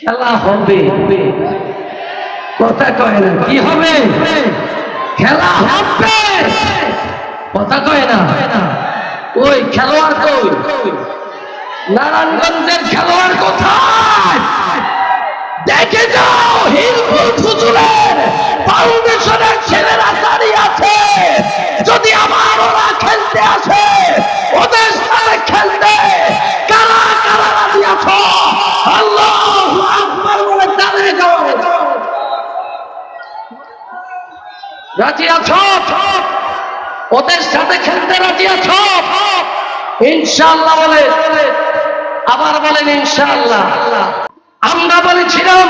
খেলা হবে, কথা কয় না। কি হবে? খেলা হবে, কথা কয় না। ওই খেলোয়াড় কই? নারায়ণগঞ্জের খেলোয়াড় কোথায়? দেখে যাও, হিলফুল ফুজুলের ফাউন্ডেশনের ছেলেরা দাঁড়িয়ে আছে। যদি আমার ওরা খেলতে আসে, ওদের সাথে খেলতে কারা কারা রাজি আছো? আল্লাহু আকবার বলে দাঁড়িয়ে যাও। রাজি আছো? ওদের সাথে খেলতে রাজি আছো? ইনশাআল্লাহ বলে, আবার বলেন ইনশাআল্লাহ। আমরা বলেছিলাম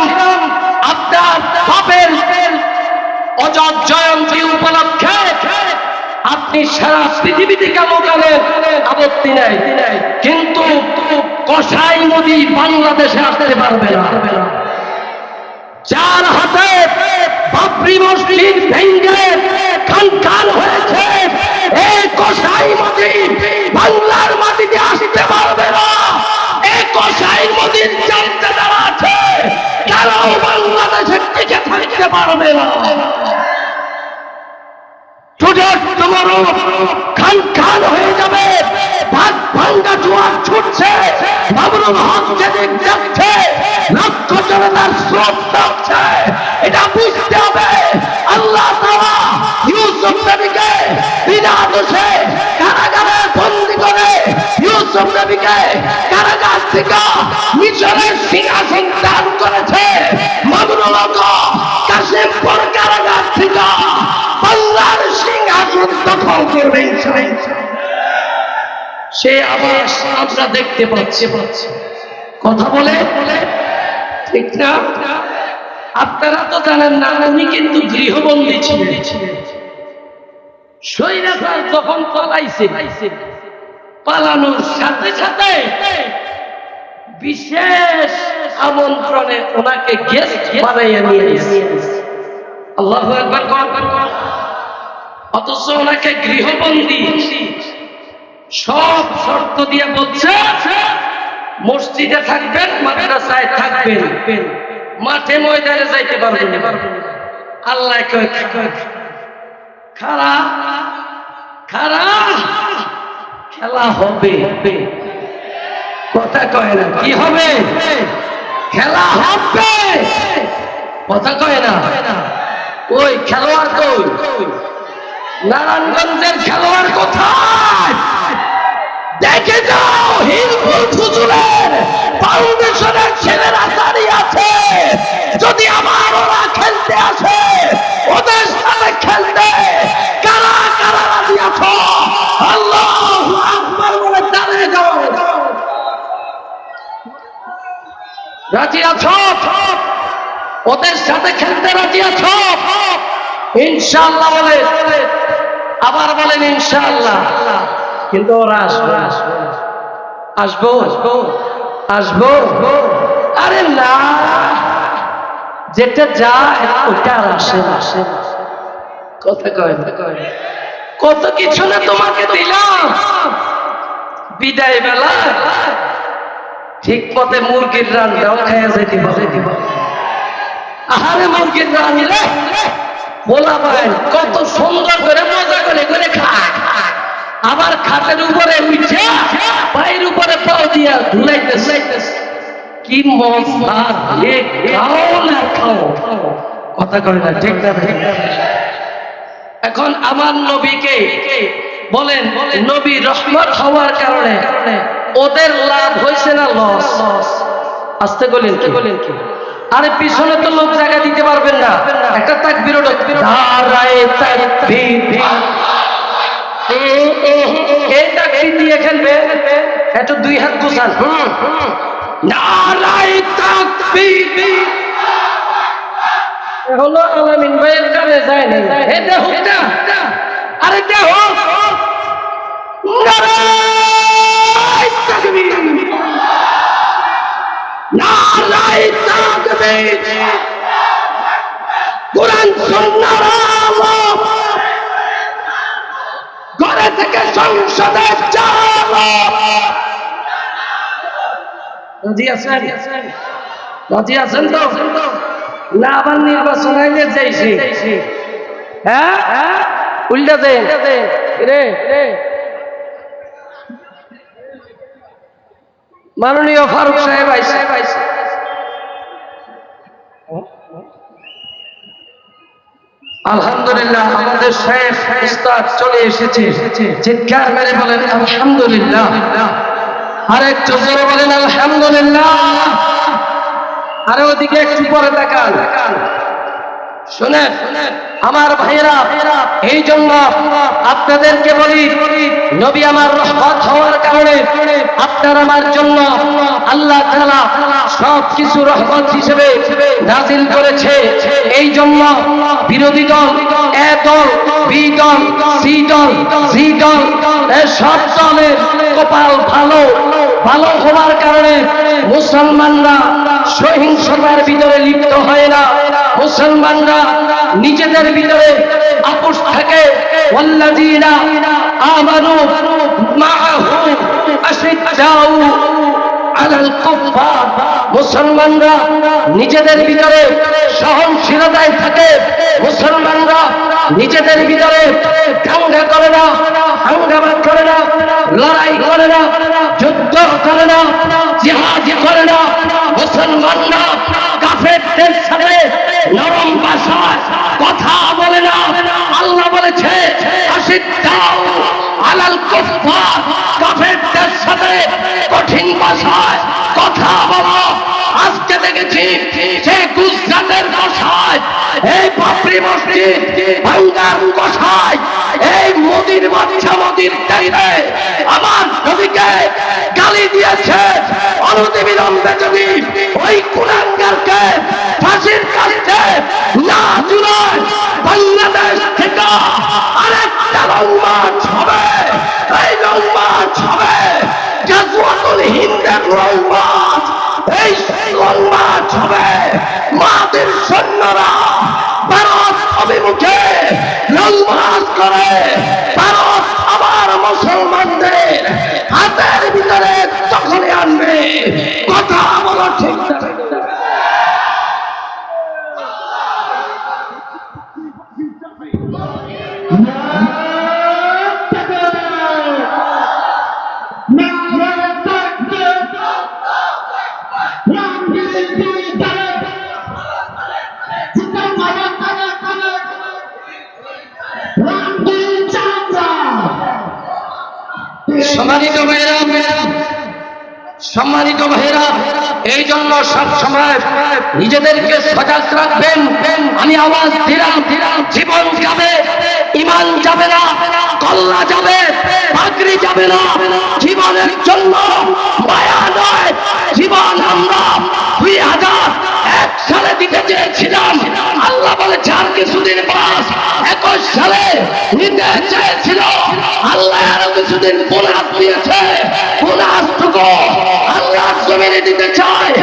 আপনার বাপের অজত জয়ন্তী উপলক্ষে আপনি সারা পৃথিবীতে কেমন গেলেন, আপত্তি নেই, কিন্তু কসাই নদী বাংলাদেশে আসতে পারবে না। যার হাতে বাবরি মসজিদ ভেঙে খানখান হয়েছে, এই কসাই নদী বাংলার মাটিতে আসতে পারবে না। এই কসাই নদীর জানতে যারা আছে, তারাও বাংলাদেশের টিকে থাকতে পারবে না। খান হয়ে যাবে, ভাগ ভাঙ্গা জোয়ার ছুটছে, বাবরুল হক যেদিক যাচ্ছে, লক্ষ জনতার স্রোত নামছে। এটা বুঝতে হবে আল্লাহ তাআলা ইউসুফ নবীকে বিনা দোষে কারাগারে বন্দী করে ইউসুফ নবীকে কারাগার থেকে মিশরের সিংহাসন দান করেছে। বাবরুল হক কাশিমপুর কারাগার থেকে বাংলার সিংহাসন দখল করবে। সে আবার আমরা দেখতে পাচ্ছি, কথা বলে ঠিক না? আপনারা তো জানেন না, উনি কিন্তু গৃহবন্দী ছিলেন। স্বৈরাচার যখন পালাইছে, পালানোর সাথে সাথে বিশেষ আমন্ত্রণে ওনাকে গেস্ট বানাইয়া নিয়ে এসেছে। আল্লাহু আকবার। অথচ ওনাকে গৃহবন্দী সব শর্ত দিয়ে বলছে, মসজিদে থাকবেন, মাদ্রাসায় থাকবেন, মাঠে ময়দানে যাইতে পারবেন। আল্লাহ কয় খারা খারা খেলা হবে, কথা কয় না। কি হবে? খেলা হবে, কথা কয় না। ওই খেলোয়াড় কই? নারায়ণগঞ্জের খেলোয়াড় কোথায়? দেখে যাও, হিলফুল ফুজুলের ফাউন্ডেশনের ছেলেরা দাঁড়িয়ে আছে। যদি আমার ওরা খেলতে আসে, ওদের সাথে খেলতে কারা কারা রাজি আছো? আল্লাহু আকবার বলে দাঁড়িয়ে যাও। রাজি আছো? ওদের সাথে খেলতে রাজি আছো? ইনশাআল্লাহ বলে, আবার বলেন ইনশাআল্লাহ। কিন্তু ওরা আসবো। আরে না, যেটা যায় ওটা আর আসে না। কথা কয়, কত কিছু না তোমাকে দিলাম বিদায় বেলা, ঠিক মতে মুরগির রান্নাও খাইয়া যাইতে দিব। আহারে মুরগির রান্না বলা ভাই কত সুন্দর করে মজা করে খায়, আবার খাটের উপরে উঠে পায়ের উপরে পাও দিয়া ধুলাইতেছে। কি মজা! খাও না খাও, কথা কয় না, ঠিক না? এখন আমার নবীকে বলেন, নবী রহমত হওয়ার কারণে ওদের লাভ হয়েছে না লস? আসতে বলেন কি? আরে পিছনে তো লোক জায়গা দিতে পারবেন না, একটা তাকবীর দাঁড়ায় তাকবীর, এই তাকবীর দিয়ে খেলবে। একটু দুই হাত গুছান, নারায়ে তাকবীর। হলো আলামিন ভাইয়ের কানে যায় না, এটা হোক না, আরে এটা হোক, নারায়ে তাকবীর, নারায়ে তাকবীর। কোরআন সুন্নাহর আলো, ঘরে থেকে সংসদে চালো। রাজি আছেন? রাজি আছেন তো? না আবার নির্বাচন আইলে যাইছি, হ্যাঁ উল্টা দেন রে। মাননীয় ফারুক সাহেব আইসে। আলহামদুলিল্লাহ, আমাদের শেখ উস্তাদ চলে এসেছে। চিৎকার মেরে বলেন আলহামদুলিল্লাহ। আর একটু জোরে বলেন আলহামদুলিল্লাহ। আর ওদিকে একটু পরে তাকান। শুনেন আমার ভাইয়েরা, এই জন্য আপনাদেরকে বলি, নবী আমার রহমত হওয়ার কারণে আপনার আমার জন্য আল্লাহ তাআলা সব কিছু রহমত হিসেবে নাজিল করেছে। এই জন্য বিরোধী দল, এ দল, বি দল, সি দল, জি দল, সব দলের কপাল ভালো ভালো হওয়ার কারণে মুসলমানরা সহিংসতার ভিতরে লিপ্ত হয় না। মুসলমানরা নিজেদের ভিতরে আপোষ থাকে। ওয়াল্লাযীনা আমানু মাআহু আশিদ্দাউ আলাল কুফফার, মুসলমানরা নিজেদের ভিতরে সহনশীলতায় থাকে। মুসলমানরা নিজেদের ভিতরে দাঙ্গা করে না, হাঙ্গামা করে না, লড়াই করে না, যুদ্ধ করে না, জিহাদ করে না। মুসলমানরা কাফেরদের সাথে নরম ভাষায় কথা বলে না। আল্লাহ বলেছে আশিদ্দাউ আলাল কুফফার, কাফেরদের সাথে কঠিন ভাষায় কথা বলো। আজকে দেখেছি সে গুজরাটের কষায়, এই বাবরি মসজিদ ভাঙ্গার কষায়, এই মোদির বাচ্চা মোদির দেশে আমার নবীকে গালি দিয়েছে। অনতিবিলম্বে যদি ওই কুলাঙ্গারকে ফাঁসির কাছে না ঝুলায়, বাংলাদেশ থেকে আরেকটা লং মার্চ হবে। এই লং মার্চ হবে গাজওয়াতুল হিন্দের লং মার্চ। এই লং মার্চ হবে মাদের সৈন্যরা ভারত অভিমুখে লং মার্চ করে ভারত আবার মুসলমানদের হাতের ভিতরে তখনই আনবে। কথা বলা ঠিক না? সম্মানিত ভাইরা, এই জন্য সব সময় নিজেদেরকে সজাগ রাখবেন। আমি আওয়াজ দিলাম, জীবন যাবে, ইমান যাবে না, কল্লা যাবে, পাগড়ি যাবে না। জীবনের জন্য মায়া নয়, জীবন আমরা 2001 সালে দিতে চেয়েছিলাম। আল্লাহ বলেছে আর কিছুদিন বাস। 21 সালে নিতে চেয়েছিল, আল্লাহ আরো কিছুদিন বোনাস দিয়েছে। বোনাসটুকু আল্লাহ জমিনে দিতে চায়।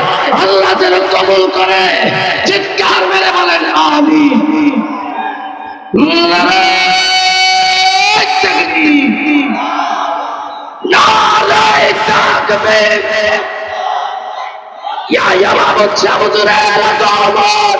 আল্লাহ যেন কবুল করে। চিৎকার মেরে বলেন আমিন। নারায়ে তাকবীর, নারায়ে তাকবীর। ইয়া ইয়া বাবা, হুজুরের আগমন।